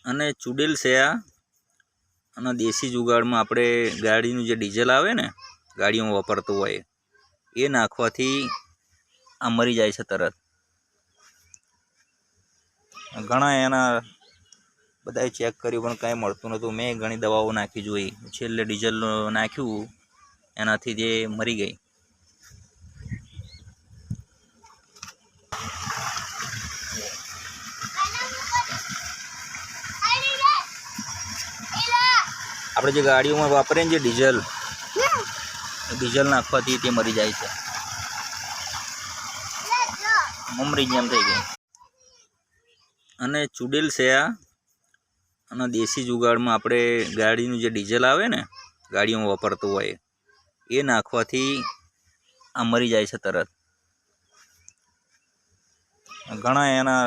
અને ચૂડેલ છે આ। અને દેશી જુગાડમાં આપણે ગાડીનું જે ડીઝલ આવે ને, ગાડીઓમાં વાપરતું હોય એ નાખવાથી આ મરી જાય છે તરત। ઘણા એના બધાએ ચેક કર્યું પણ કાંઈ મળતું નહોતું। મેં ઘણી દવાઓ નાખી જોઈ, છેલ્લે ડીઝલ નાખ્યું એનાથી જે મરી ગઈ। આપણે જે ગાડીઓમાં વાપરીએ ને જે ડીઝલ નાખવાથી તે મરી જાય છે, મમરી જેમ થઈ ગઈ। અને ચૂડેલ છે આ। અને દેશી જુગાડમાં આપણે ગાડીનું જે ડીઝલ આવે ને, ગાડીઓમાં વાપરતું હોય એ નાખવાથી આ મરી જાય છે તરત। ઘણા એના